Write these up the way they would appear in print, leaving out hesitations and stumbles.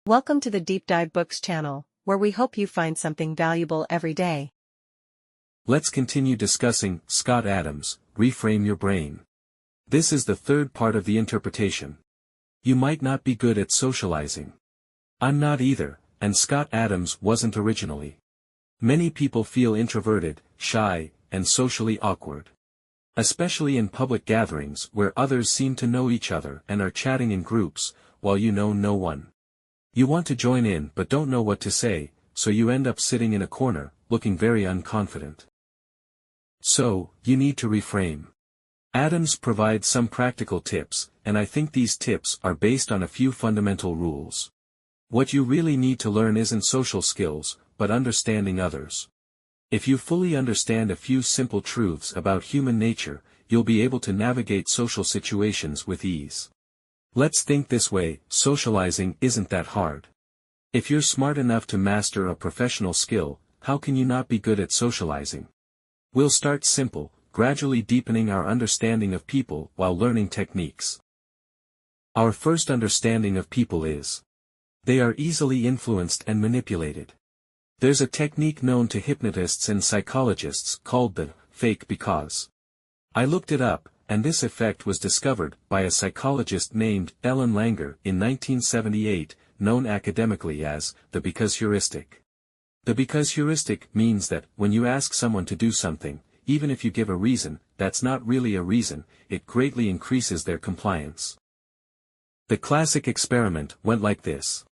Welcome to the Deep Dive Books channel, where we hope you find something valuable every day. Let's continue discussing Scott Adams, Reframe Your Brain. This is the third part of the interpretation. You might not be good at socializing. I'm not either, and Scott Adams wasn't originally. Many people feel introverted, shy, and socially awkward. Especially in public gatherings where others seem to know each other and are chatting in groups, while you know no one. You want to join in but don't know what to say, so you end up sitting in a corner, looking very unconfident. So, you need to reframe. Adams provides some practical tips, and I think these tips are based on a few fundamental rules. What you really need to learn isn't social skills, but understanding others. If you fully understand a few simple truths about human nature, you'll be able to navigate social situations with ease. Let's think this way: socializing isn't that hard. If you're smart enough to master a professional skill, how can you not be good at socializing? We'll start simple, gradually deepening our understanding of people while learning techniques. Our first understanding of people is: they are easily influenced and manipulated. There's a technique known to hypnotists and psychologists called the fake because. I looked it up, and this effect was discovered by a psychologist named Ellen Langer in 1978, known academically as the because heuristic. The because heuristic means that when you ask someone to do something, even if you give a reason, that's not really a reason, it greatly increases their compliance. The classic experiment went like this.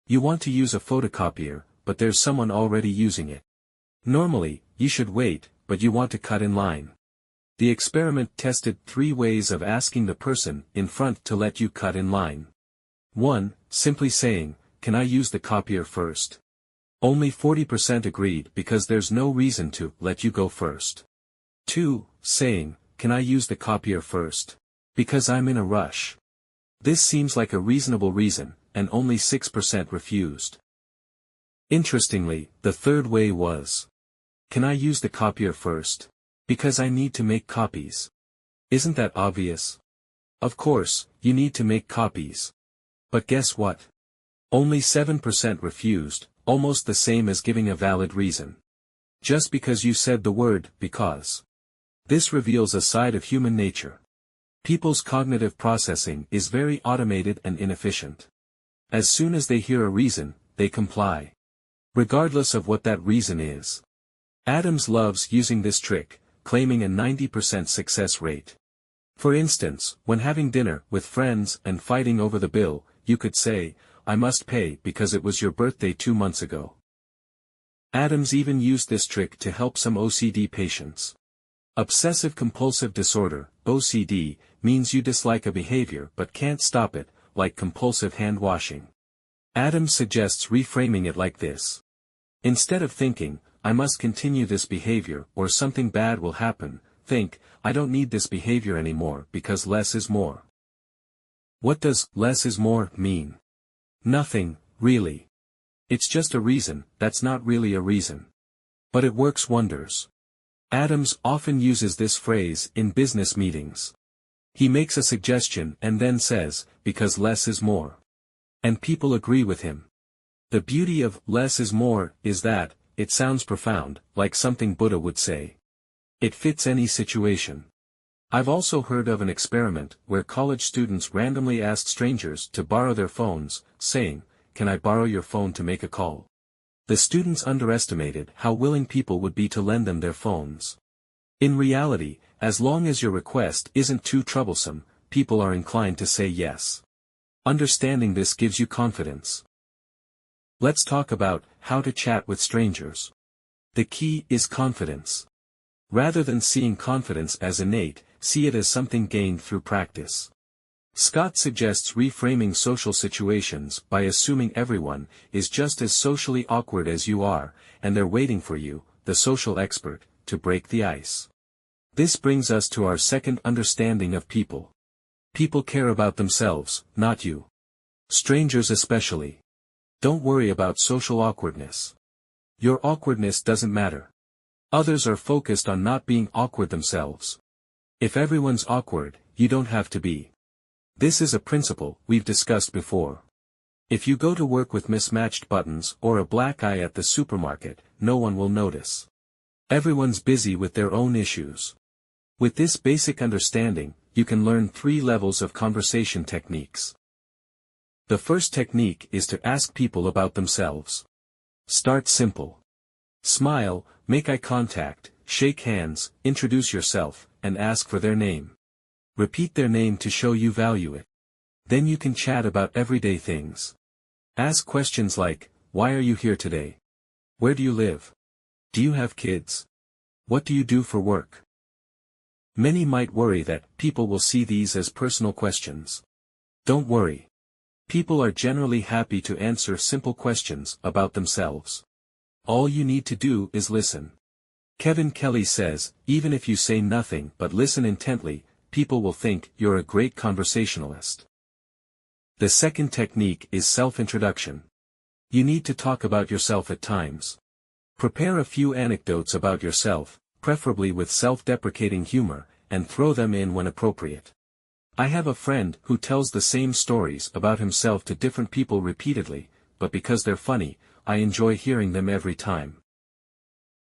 You want to use a photocopier, but there's someone already using it. Normally, you should wait, but you want to cut in line. The experiment tested 3 ways of asking the person in front to let you cut in line. 1. Simply saying, "Can I use the copier first?" Only 40% agreed because there's no reason to let you go first. 2. Saying, "Can I use the copier first? Because I'm in a rush." This seems like a reasonable reason, and only 6% refused. Interestingly, the third way was, "Can I use the copier first? Because I need to make copies." Isn't that obvious? Of course, you need to make copies. But guess what? Only 7% refused, almost the same as giving a valid reason. Just because you said the word because. This reveals a side of human nature. People's cognitive processing is very automated and inefficient. As soon as they hear a reason, they comply. Regardless of what that reason is. Adams loves using this trick, claiming a 90% success rate. For instance, when having dinner with friends and fighting over the bill, you could say, "I must pay because it was your birthday 2 months ago." Adams even used this trick to help some OCD patients. Obsessive-compulsive disorder, OCD, means you dislike a behavior but can't stop it, like compulsive hand-washing. Adams suggests reframing it like this. Instead of thinking, "I must continue this behavior or something bad will happen," think, "I don't need this behavior anymore because less is more." What does less is more mean? Nothing, really. It's just a reason that's not really a reason. But it works wonders. Adams often uses this phrase in business meetings. He makes a suggestion and then says, "Because less is more." And people agree with him. The beauty of less is more is that, it sounds profound, like something Buddha would say. It fits any situation. I've also heard of an experiment where college students randomly asked strangers to borrow their phones, saying, "Can I borrow your phone to make a call?" The students underestimated how willing people would be to lend them their phones. In reality, as long as your request isn't too troublesome, people are inclined to say yes. Understanding this gives you confidence. Let's talk about how to chat with strangers. The key is confidence. Rather than seeing confidence as innate, see it as something gained through practice. Scott suggests reframing social situations by assuming everyone is just as socially awkward as you are, and they're waiting for you, the social expert, to break the ice. This brings us to our second understanding of people. People care about themselves, not you. Strangers especially. Don't worry about social awkwardness. Your awkwardness doesn't matter. Others are focused on not being awkward themselves. If everyone's awkward, you don't have to be. This is a principle we've discussed before. If you go to work with mismatched buttons or a black eye at the supermarket, no one will notice. Everyone's busy with their own issues. With this basic understanding, you can learn 3 levels of conversation techniques. The first technique is to ask people about themselves. Start simple. Smile, make eye contact, shake hands, introduce yourself, and ask for their name. Repeat their name to show you value it. Then you can chat about everyday things. Ask questions like, why are you here today? Where do you live? Do you have kids? What do you do for work? Many might worry that people will see these as personal questions. Don't worry. People are generally happy to answer simple questions about themselves. All you need to do is listen. Kevin Kelly says, even if you say nothing but listen intently, people will think you're a great conversationalist. The second technique is self-introduction. You need to talk about yourself at times. Prepare a few anecdotes about yourself, preferably with self-deprecating humor, and throw them in when appropriate. I have a friend who tells the same stories about himself to different people repeatedly, but because they're funny, I enjoy hearing them every time.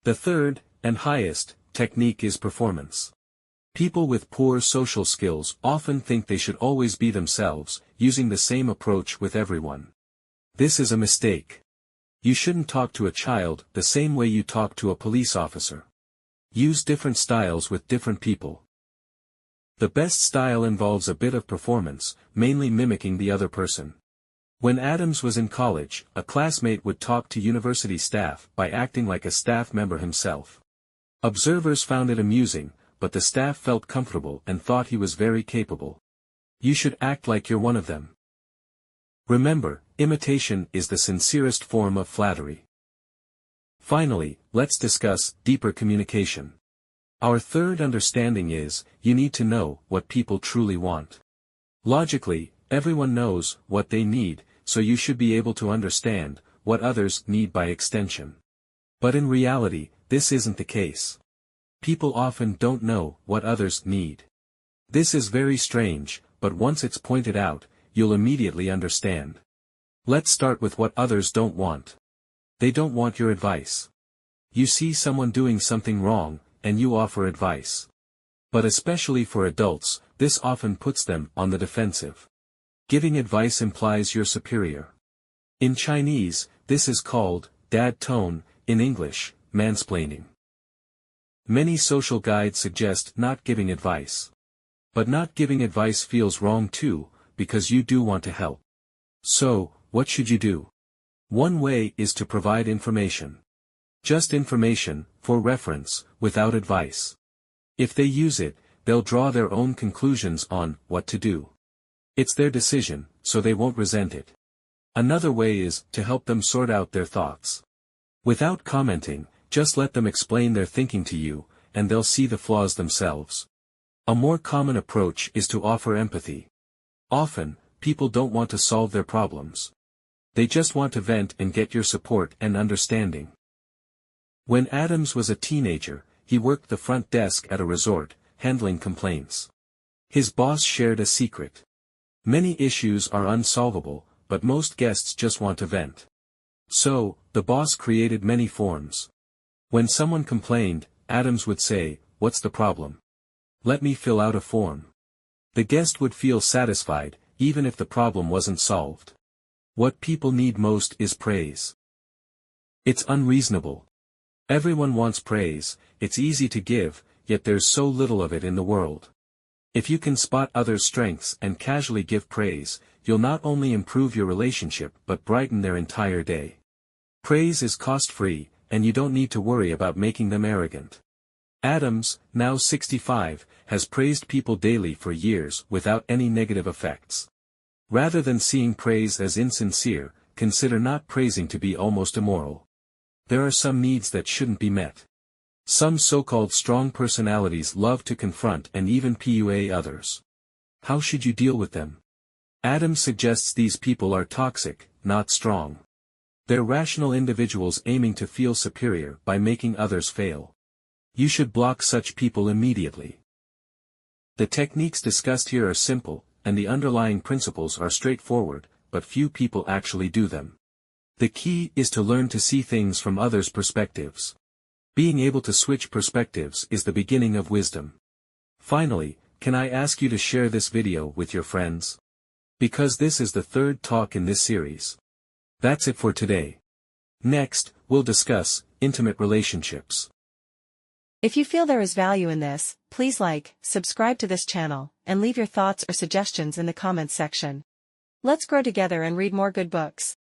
The third, and highest, technique is performance. People with poor social skills often think they should always be themselves, using the same approach with everyone. This is a mistake. You shouldn't talk to a child the same way you talk to a police officer. Use different styles with different people. The best style involves a bit of performance, mainly mimicking the other person. When Adams was in college, a classmate would talk to university staff by acting like a staff member himself. Observers found it amusing, but the staff felt comfortable and thought he was very capable. You should act like you're one of them. Remember, imitation is the sincerest form of flattery. Finally, let's discuss deeper communication. Our third understanding is, you need to know what people truly want. Logically, everyone knows what they need, so you should be able to understand what others need by extension. But in reality, this isn't the case. People often don't know what others need. This is very strange, but once it's pointed out, you'll immediately understand. Let's start with what others don't want. They don't want your advice. You see someone doing something wrong, and you offer advice. But especially for adults, this often puts them on the defensive. Giving advice implies you're superior. In Chinese, this is called dad tone, in English, mansplaining. Many social guides suggest not giving advice. But not giving advice feels wrong too, because you do want to help. So, what should you do? One way is to provide information. Just information, for reference, without advice. If they use it, they'll draw their own conclusions on what to do. It's their decision, so they won't resent it. Another way is to help them sort out their thoughts. Without commenting, just let them explain their thinking to you, and they'll see the flaws themselves. A more common approach is to offer empathy. Often, people don't want to solve their problems. They just want to vent and get your support and understanding. When Adams was a teenager, he worked the front desk at a resort, handling complaints. His boss shared a secret. Many issues are unsolvable, but most guests just want to vent. So, the boss created many forms. When someone complained, Adams would say, "What's the problem? Let me fill out a form." The guest would feel satisfied, even if the problem wasn't solved. What people need most is praise. It's unreasonable. Everyone wants praise, it's easy to give, yet there's so little of it in the world. If you can spot others' strengths and casually give praise, you'll not only improve your relationship but brighten their entire day. Praise is cost-free, and you don't need to worry about making them arrogant. Adams, now 65, has praised people daily for years without any negative effects. Rather than seeing praise as insincere, consider not praising to be almost immoral. There are some needs that shouldn't be met. Some so-called strong personalities love to confront and even PUA others. How should you deal with them? Adams suggests these people are toxic, not strong. They're rational individuals aiming to feel superior by making others fail. You should block such people immediately. The techniques discussed here are simple, and the underlying principles are straightforward, but few people actually do them. The key is to learn to see things from others' perspectives. Being able to switch perspectives is the beginning of wisdom. Finally, can I ask you to share this video with your friends? Because this is the third talk in this series. That's it for today. Next, we'll discuss intimate relationships. If you feel there is value in this, please like, subscribe to this channel, and leave your thoughts or suggestions in the comments section. Let's grow together and read more good books.